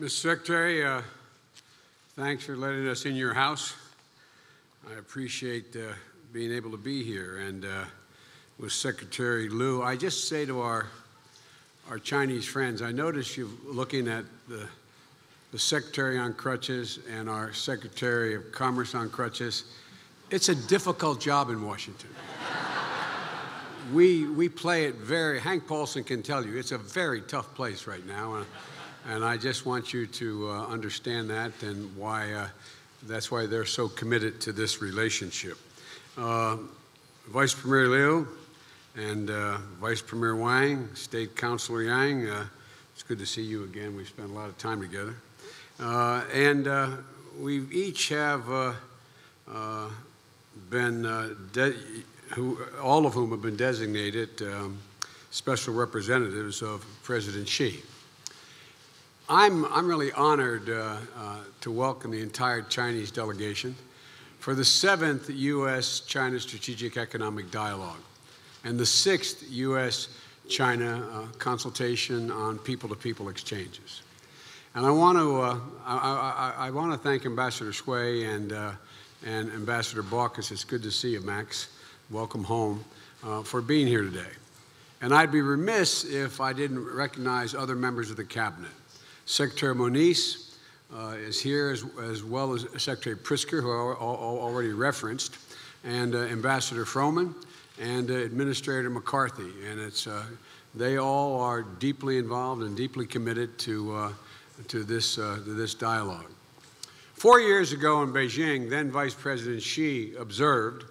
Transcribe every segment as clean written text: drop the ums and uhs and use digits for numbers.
Mr. Secretary, thanks for letting us in your house. I appreciate being able to be here. And with Secretary Liu, I just say to our Chinese friends, I notice you looking at the Secretary on crutches and our Secretary of Commerce on crutches. It's a difficult job in Washington. We play it Hank Paulson can tell you, it's a very tough place right now. And I just want you to understand that and that's why they're so committed to this relationship. Vice Premier Liu and Vice Premier Wang, State Councilor Yang, it's good to see you again. We've spent a lot of time together. We each have all of whom have been designated special representatives of President Xi. I'm really honored to welcome the entire Chinese delegation for the 7th U.S.-China Strategic Economic Dialogue and the 6th U.S.-China consultation on people-to-people exchanges. And I want to thank Ambassador Sui and Ambassador Baucus. It's good to see you, Max. Welcome home, for being here today. And I'd be remiss if I didn't recognize other members of the Cabinet. Secretary Moniz is here, as well as Secretary Pritzker, who I already referenced, and Ambassador Froman, and Administrator McCarthy. And they all are deeply involved and deeply committed to this dialogue. 4 years ago in Beijing, then Vice President Xi observed,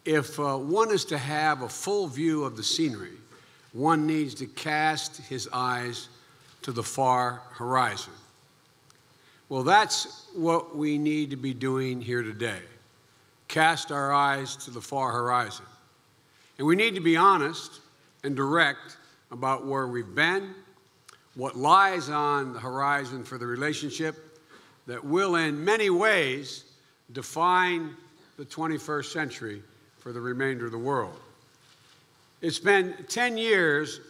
if one is to have a full view of the scenery, one needs to cast his eyes to the far horizon. Well, that's what we need to be doing here today. Cast our eyes to the far horizon. And we need to be honest and direct about where we've been, what lies on the horizon for the relationship that will, in many ways, define the 21st century for the remainder of the world. It's been 10 years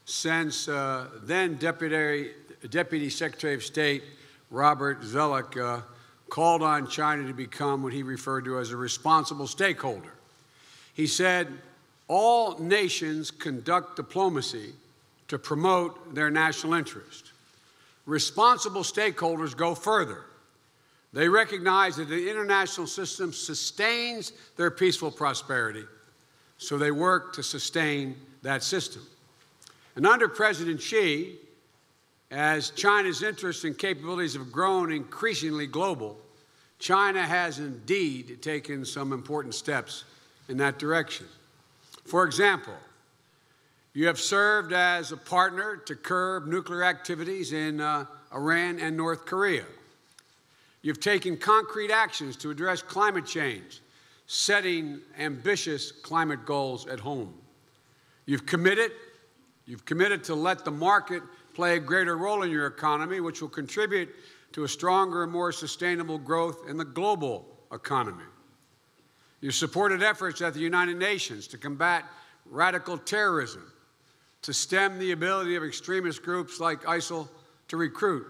since then Deputy Secretary of State Robert Zoellick called on China to become what he referred to as a responsible stakeholder. He said, all nations conduct diplomacy to promote their national interest. Responsible stakeholders go further. They recognize that the international system sustains their peaceful prosperity, so they work to sustain that system. And under President Xi, as China's interests and capabilities have grown increasingly global, China has indeed taken some important steps in that direction. For example, you have served as a partner to curb nuclear activities in Iran and North Korea. You've taken concrete actions to address climate change, setting ambitious climate goals at home. You've committed to let the market play a greater role in your economy, which will contribute to a stronger and more sustainable growth in the global economy. You've supported efforts at the United Nations to combat radical terrorism, to stem the ability of extremist groups like ISIL to recruit,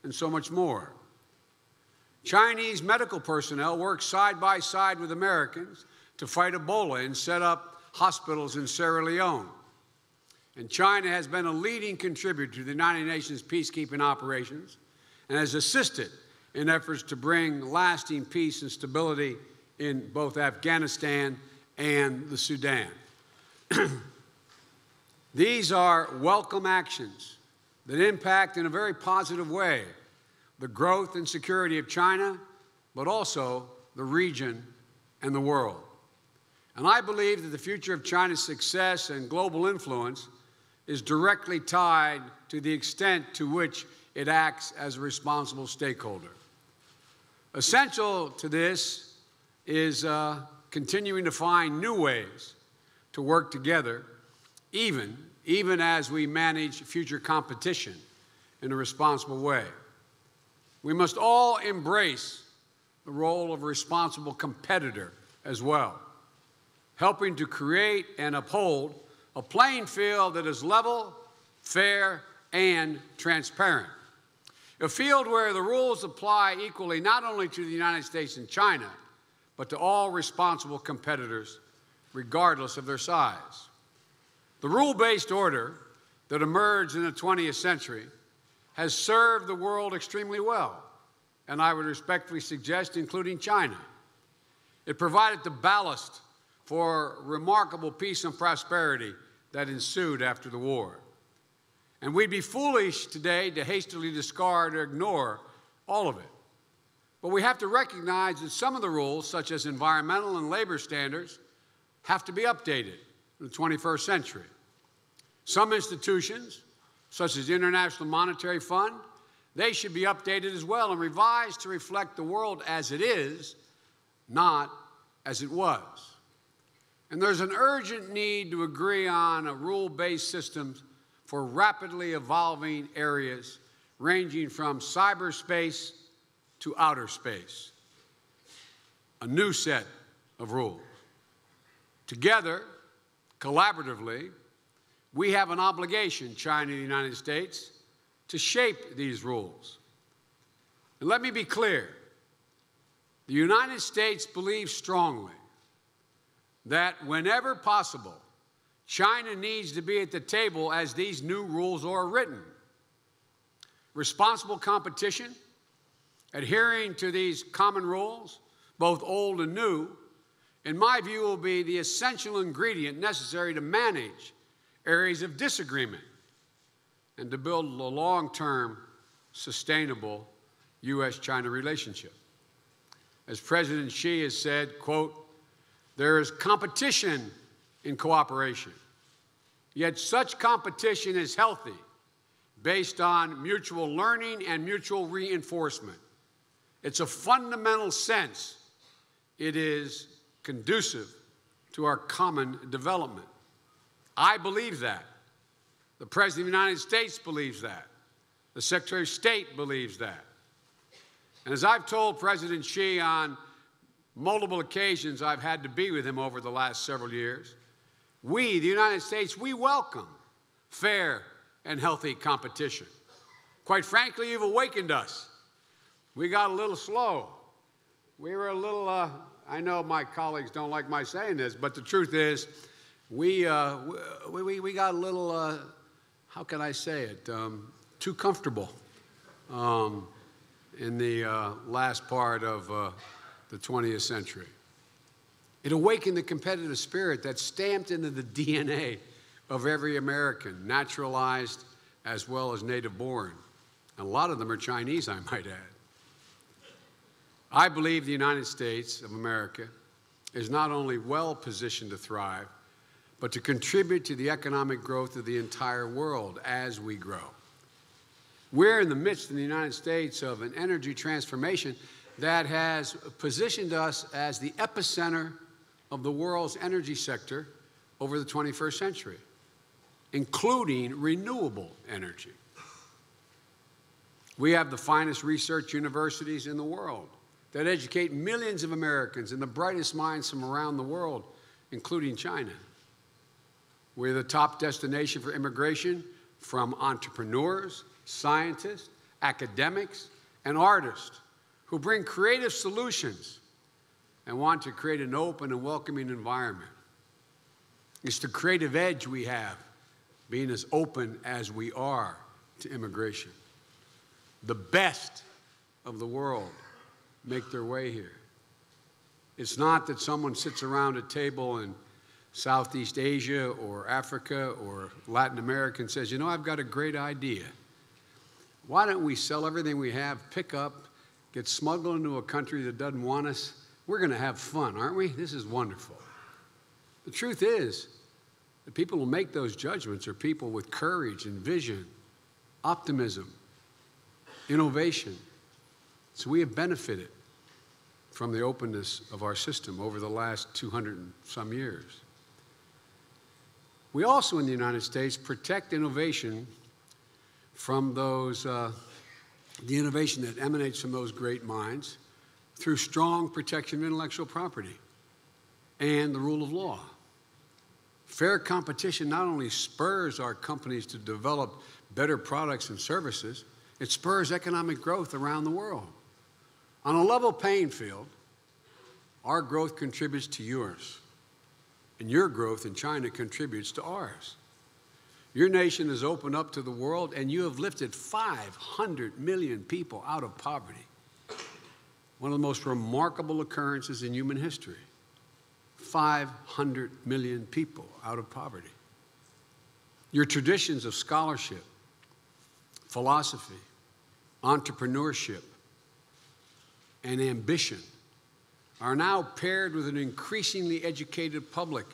and so much more. Chinese medical personnel work side by side with Americans to fight Ebola and set up hospitals in Sierra Leone. And China has been a leading contributor to the United Nations peacekeeping operations and has assisted in efforts to bring lasting peace and stability in both Afghanistan and the Sudan. These are welcome actions that impact in a very positive way the growth and security of China, but also the region and the world. And I believe that the future of China's success and global influence is directly tied to the extent to which it acts as a responsible stakeholder. Essential to this is continuing to find new ways to work together, even as we manage future competition in a responsible way. We must all embrace the role of a responsible competitor as well, helping to create and uphold a playing field that is level, fair, and transparent. A field where the rules apply equally not only to the United States and China, but to all responsible competitors, regardless of their size. The rule-based order that emerged in the 20th century has served the world extremely well, and I would respectfully suggest including China. It provided the ballast for remarkable peace and prosperity that ensued after the war. And we'd be foolish today to hastily discard or ignore all of it. But we have to recognize that some of the rules, such as environmental and labor standards, have to be updated in the 21st century. Some institutions, such as the International Monetary Fund, they should be updated as well and revised to reflect the world as it is, not as it was. And there's an urgent need to agree on a rule-based system for rapidly evolving areas ranging from cyberspace to outer space. A new set of rules. Together, collaboratively, we have an obligation, China and the United States, to shape these rules. And let me be clear, the United States believes strongly that whenever possible, China needs to be at the table as these new rules are written. Responsible competition, adhering to these common rules, both old and new, in my view, will be the essential ingredient necessary to manage areas of disagreement and to build a long-term, sustainable U.S.-China relationship. As President Xi has said, quote, "There is competition in cooperation, yet such competition is healthy, based on mutual learning and mutual reinforcement. It's a fundamental sense. It is conducive to our common development." I believe that. The President of the United States believes that. The Secretary of State believes that. And as I've told President Xi on multiple occasions I've had to be with him over the last several years, we, the United States, we welcome fair and healthy competition. Quite frankly, you've awakened us. We got a little slow. We were a little, I know my colleagues don't like my saying this, but the truth is, we got a little, how can I say it, too comfortable in the last part of the 20th century. It awakened the competitive spirit that's stamped into the DNA of every American, naturalized as well as native-born. And a lot of them are Chinese, I might add. I believe the United States of America is not only well-positioned to thrive, but to contribute to the economic growth of the entire world as we grow. We're in the midst in the United States of an energy transformation that has positioned us as the epicenter of the world's energy sector over the 21st century, including renewable energy. We have the finest research universities in the world that educate millions of Americans and the brightest minds from around the world, including China. We're the top destination for immigration from entrepreneurs, scientists, academics, and artists who bring creative solutions and want to create an open and welcoming environment. It's the creative edge we have, being as open as we are to immigration. The best of the world make their way here. It's not that someone sits around a table in Southeast Asia or Africa or Latin America and says, you know, I've got a great idea. Why don't we sell everything we have, pick up, get smuggled into a country that doesn't want us? We're going to have fun, aren't we? This is wonderful. The truth is, the people who make those judgments are people with courage and vision, optimism, innovation. So we have benefited from the openness of our system over the last 200 and some years. We also, in the United States, protect innovation from those, the innovation that emanates from those great minds through strong protection of intellectual property and the rule of law. Fair competition not only spurs our companies to develop better products and services, It spurs economic growth around the world. On a level playing field, our growth contributes to yours, and your growth in China contributes to ours. Your nation is opened up to the world, and you have lifted 500 million people out of poverty. One of the most remarkable occurrences in human history. 500 million people out of poverty. Your traditions of scholarship, philosophy, entrepreneurship, and ambition are now paired with an increasingly educated public,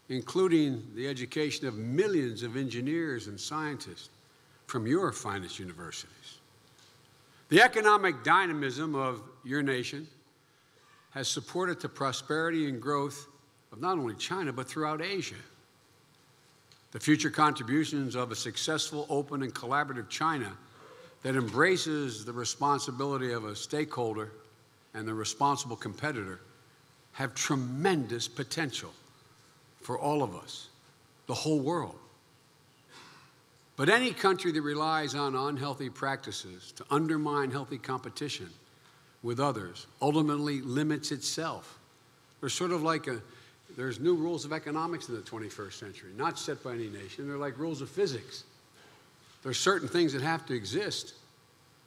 including the education of millions of engineers and scientists from your finest universities. The economic dynamism of your nation has supported the prosperity and growth of not only China, but throughout Asia. The future contributions of a successful, open, and collaborative China that embraces the responsibility of a stakeholder and the responsible competitor have tremendous potential for all of us, the whole world. But any country that relies on unhealthy practices to undermine healthy competition with others ultimately limits itself. There's sort of like there's new rules of economics in the 21st century, not set by any nation. They're like rules of physics. There's certain things that have to exist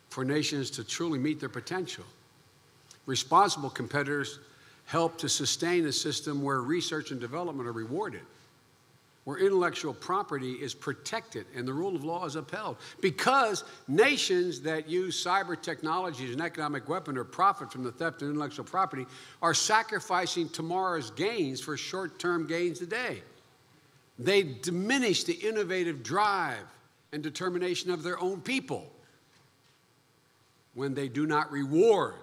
for nations to truly meet their potential. Responsible competitors help to sustain a system where research and development are rewarded, where intellectual property is protected and the rule of law is upheld. Because nations that use cyber technology as an economic weapon or profit from the theft of intellectual property are sacrificing tomorrow's gains for short-term gains today. They diminish the innovative drive and determination of their own people when they do not reward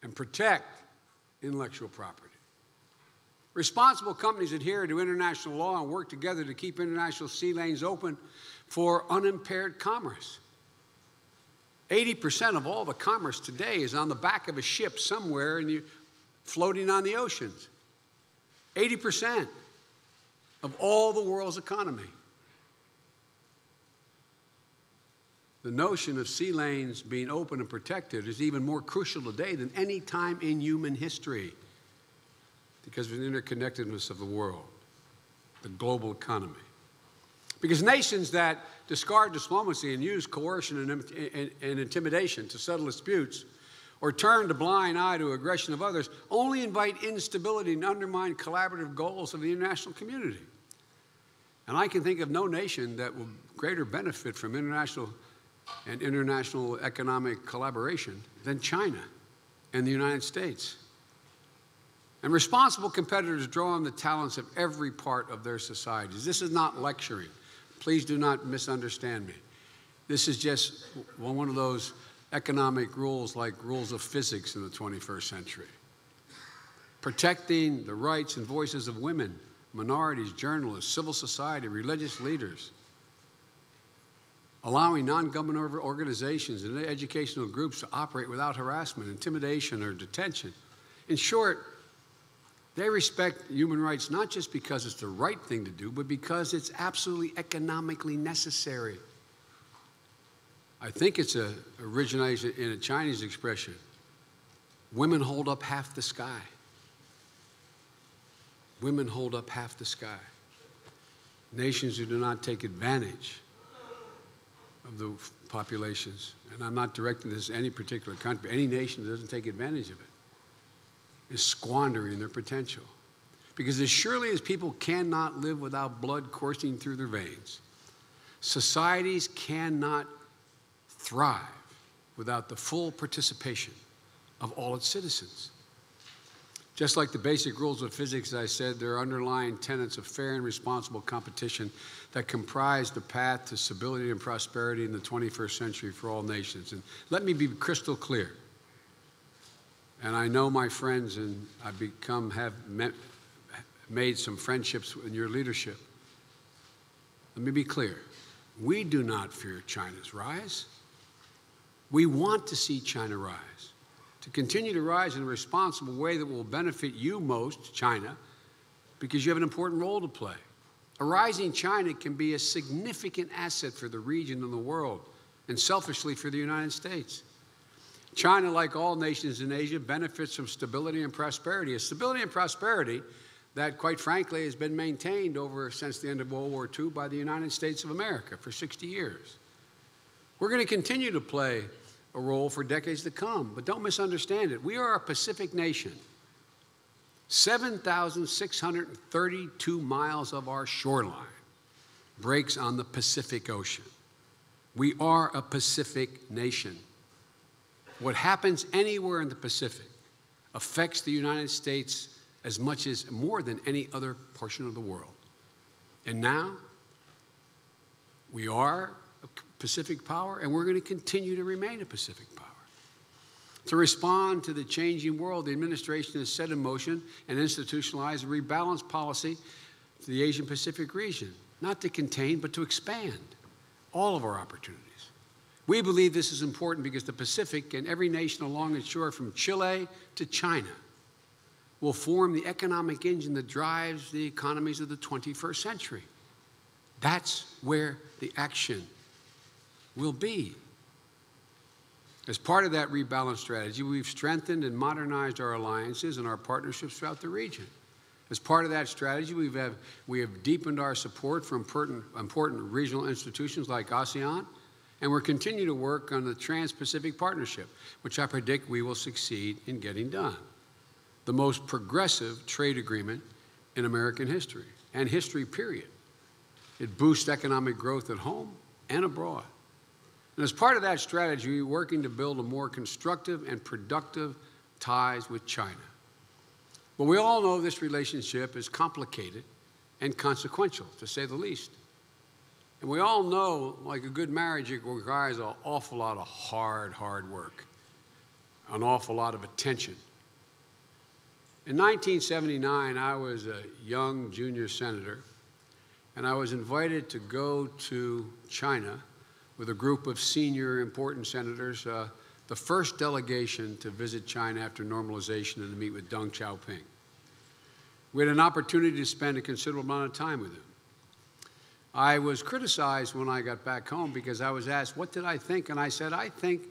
and protect intellectual property. Responsible companies adhere to international law and work together to keep international sea lanes open for unimpaired commerce. 80% of all the commerce today is on the back of a ship somewhere and floating on the oceans. 80% of all the world's economy. The notion of sea lanes being open and protected is even more crucial today than any time in human history, because of the interconnectedness of the world, the global economy. Because nations that discard diplomacy and use coercion and intimidation to settle disputes or turn a blind eye to aggression of others only invite instability and undermine collaborative goals of the international community. And I can think of no nation that will greater benefit from international economic collaboration than China and the United States. And responsible competitors draw on the talents of every part of their societies. This is not lecturing. Please do not misunderstand me. This is just one of those economic rules like rules of physics in the 21st century. Protecting the rights and voices of women, minorities, journalists, civil society, religious leaders. Allowing non-governmental organizations and educational groups to operate without harassment, intimidation, or detention. In short, they respect human rights not just because it's the right thing to do, but because it's absolutely economically necessary. I think it's originated in a Chinese expression. Women hold up half the sky. Women hold up half the sky. Nations who do not take advantage of the populations, and I'm not directing this to any particular country, any nation that doesn't take advantage of it, is squandering their potential. Because as surely as people cannot live without blood coursing through their veins, societies cannot thrive without the full participation of all its citizens. Just like the basic rules of physics, as I said, there are underlying tenets of fair and responsible competition that comprise the path to stability and prosperity in the 21st century for all nations. And let me be crystal clear. And I know my friends, and I've made some friendships in your leadership. Let me be clear. We do not fear China's rise. We want to see China rise, to continue to rise in a responsible way that will benefit you most, China, because you have an important role to play. A rising China can be a significant asset for the region and the world, and selfishly for the United States. China, like all nations in Asia, benefits from stability and prosperity. A stability and prosperity that, quite frankly, has been maintained since the end of World War II by the United States of America for 60 years. We're going to continue to play a role for decades to come, but don't misunderstand it. We are a Pacific nation. 7,632 miles of our shoreline breaks on the Pacific Ocean. We are a Pacific nation. What happens anywhere in the Pacific affects the United States as much as more than any other portion of the world. And now, we are a Pacific power, and we're going to continue to remain a Pacific power. To respond to the changing world, the administration has set in motion and institutionalized a rebalance policy to the Asian Pacific region, not to contain, but to expand all of our opportunities. We believe this is important because the Pacific and every nation along its shore, from Chile to China, will form the economic engine that drives the economies of the 21st century. That's where the action will be. As part of that rebalance strategy, we've strengthened and modernized our alliances and our partnerships throughout the region. As part of that strategy, we have deepened our support for important regional institutions like ASEAN, and we're continuing to work on the Trans-Pacific Partnership, which I predict we will succeed in getting done. The most progressive trade agreement in American history, and history, period. It boosts economic growth at home and abroad. And as part of that strategy, we're working to build a more constructive and productive ties with China. But we all know this relationship is complicated and consequential, to say the least. And we all know, like a good marriage, it requires an awful lot of hard work, an awful lot of attention. In 1979, I was a young junior senator, and I was invited to go to China with a group of senior important senators, the first delegation to visit China after normalization and to meet with Deng Xiaoping. We had an opportunity to spend a considerable amount of time with him. I was criticized when I got back home because I was asked, what did I think? And I said, I think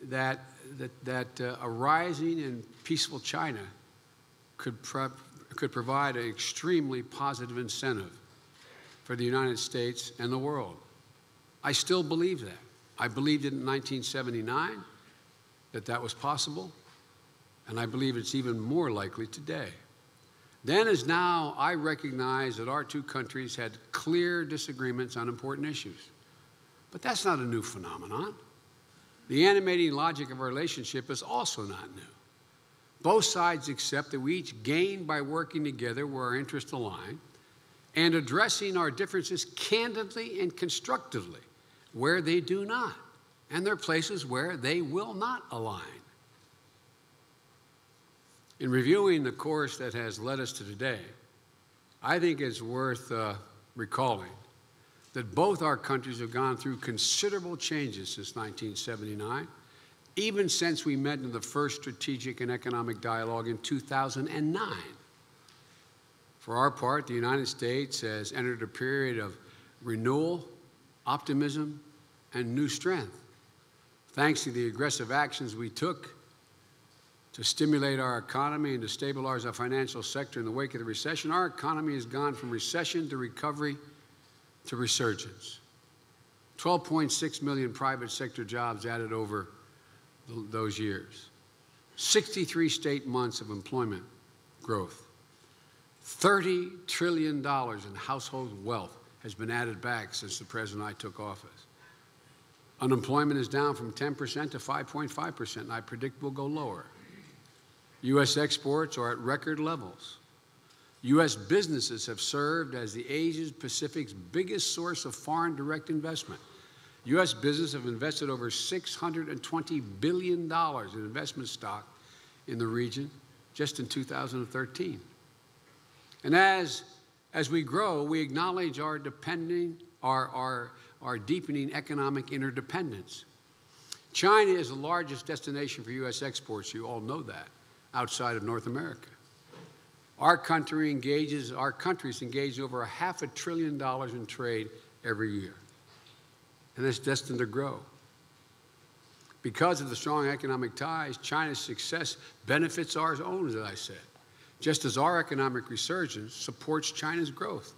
that a rising and peaceful China could provide an extremely positive incentive for the United States and the world. I still believe that. I believed it in 1979, that was possible, and I believe it's even more likely today. Then as now, I recognize that our two countries had clear disagreements on important issues. But that's not a new phenomenon. The animating logic of our relationship is also not new. Both sides accept that we each gain by working together where our interests align and addressing our differences candidly and constructively where they do not, and there are places where they will not align. In reviewing the course that has led us to today, I think it's worth recalling that both our countries have gone through considerable changes since 1979, even since we met in the first strategic and economic dialogue in 2009. For our part, the United States has entered a period of renewal, optimism, and new strength. Thanks to the aggressive actions we took to stimulate our economy and to stabilize our financial sector in the wake of the recession, our economy has gone from recession to recovery to resurgence. 12.6 million private sector jobs added over those years. 63 straight months of employment growth. $30 trillion in household wealth has been added back since the President and I took office. Unemployment is down from 10% to 5.5%, and I predict will go lower. U.S. exports are at record levels. U.S. businesses have served as the Asia-Pacific's biggest source of foreign direct investment. U.S. businesses have invested over $620 billion in investment stock in the region just in 2013. And as we grow, we acknowledge our deepening economic interdependence. China is the largest destination for U.S. exports, you all know that, outside of North America. Our countries engage over $500 billion in trade every year, and it's destined to grow. Because of the strong economic ties, China's success benefits ours own, as I said, just as our economic resurgence supports China's growth.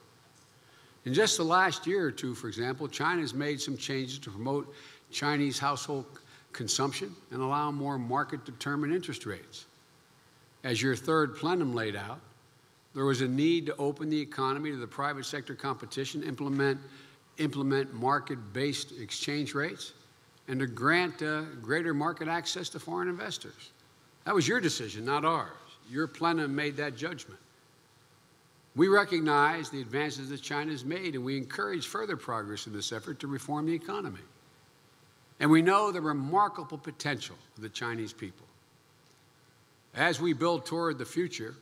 In just the last year or two, for example, China has made some changes to promote Chinese household consumption and allow more market-determined interest rates. As your third plenum laid out, there was a need to open the economy to the private sector competition, implement market-based exchange rates, and to grant greater market access to foreign investors. That was your decision, not ours. Your plenum made that judgment. We recognize the advances that China has made, and we encourage further progress in this effort to reform the economy. And we know the remarkable potential of the Chinese people. As we build toward the future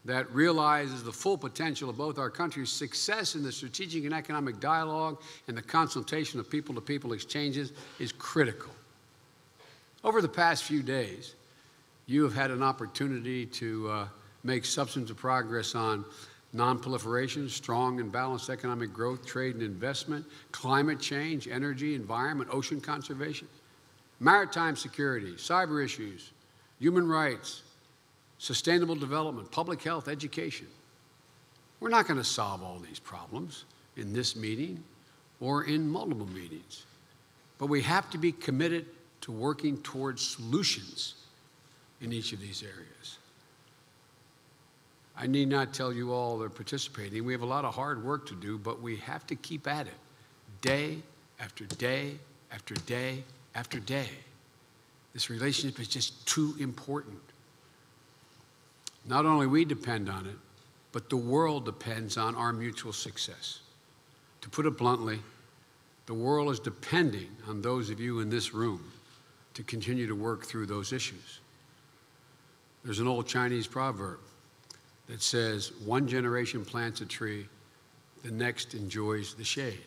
that realizes the full potential of both our countries, success in the strategic and economic dialogue and the consultation of people-to-people exchanges is critical. Over the past few days, you have had an opportunity to make substantive progress on non-proliferation, strong and balanced economic growth, trade and investment, climate change, energy, environment, ocean conservation, maritime security, cyber issues, human rights, sustainable development, public health, education. We're not going to solve all these problems in this meeting or in multiple meetings, but we have to be committed to working towards solutions in each of these areas. I need not tell you all that are participating. We have a lot of hard work to do, but we have to keep at it day after day after day after day. This relationship is just too important. Not only we depend on it, but the world depends on our mutual success. To put it bluntly, the world is depending on those of you in this room to continue to work through those issues. There's an old Chinese proverb that says, one generation plants a tree, the next enjoys the shade.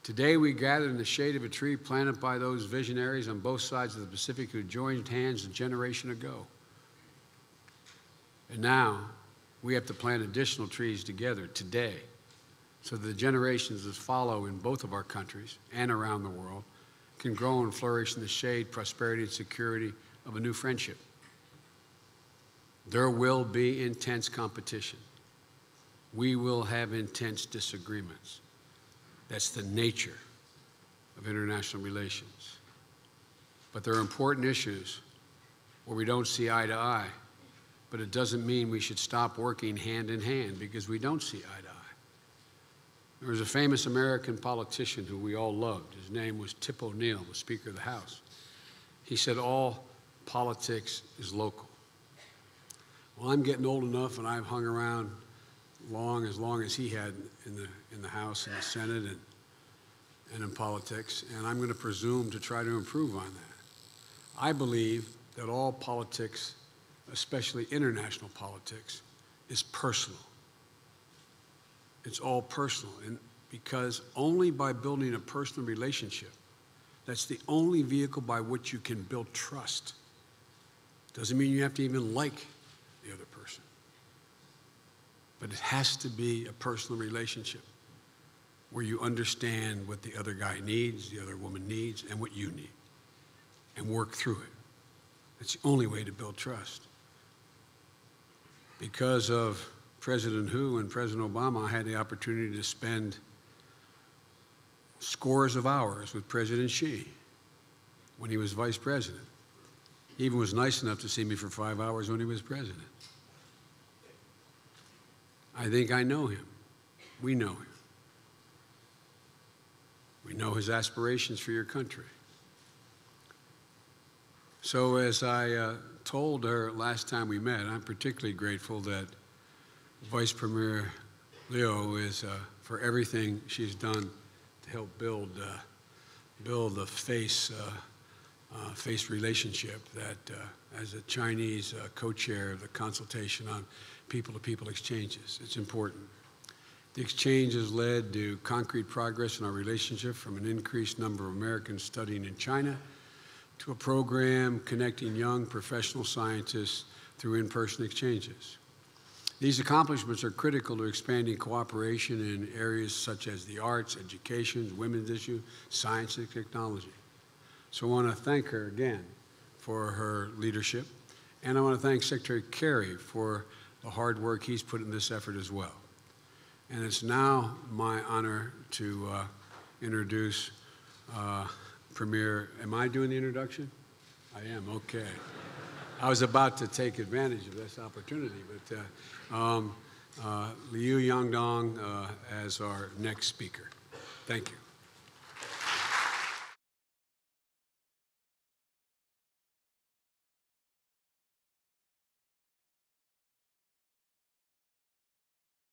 Today we gather in the shade of a tree planted by those visionaries on both sides of the Pacific who joined hands a generation ago. And now we have to plant additional trees together today so that the generations that follow in both of our countries and around the world can grow and flourish in the shade, prosperity, and security of a new friendship. There will be intense competition. We will have intense disagreements. That's the nature of international relations. But there are important issues where we don't see eye to eye, but it doesn't mean we should stop working hand in hand because we don't see eye to eye. There was a famous American politician who we all loved. His name was Tip O'Neill, the Speaker of the House. He said, all politics is local. Well, I'm getting old enough, and I've hung around as long as he had in the House and the Senate and in politics, and I'm going to presume to try to improve on that. I believe that all politics, especially international politics, is personal. It's all personal, and because only by building a personal relationship, that's the only vehicle by which you can build trust. Doesn't mean you have to even like the other person. But it has to be a personal relationship where you understand what the other guy needs, the other woman needs, and what you need, and work through it. It's the only way to build trust. Because of President Hu and President Obama, I had the opportunity to spend scores of hours with President Xi when he was vice president. He even was nice enough to see me for 5 hours when he was president. I think I know him. We know him. We know his aspirations for your country. So as I told her last time we met, I'm particularly grateful that Vice Premier Liu is for everything she's done to help build a face relationship that as a Chinese co-chair of the consultation on people-to-people exchanges. It's important. The exchange has led to concrete progress in our relationship, from an increased number of Americans studying in China to a program connecting young professional scientists through in-person exchanges. These accomplishments are critical to expanding cooperation in areas such as the arts, education, women's issues, science, and technology. So I want to thank her again for her leadership. And I want to thank Secretary Kerry for the hard work he's put in this effort as well. And it's now my honor to introduce Premier. Am I doing the introduction? I am, okay. I was about to take advantage of this opportunity, but Liu Yangdong as our next speaker. Thank you.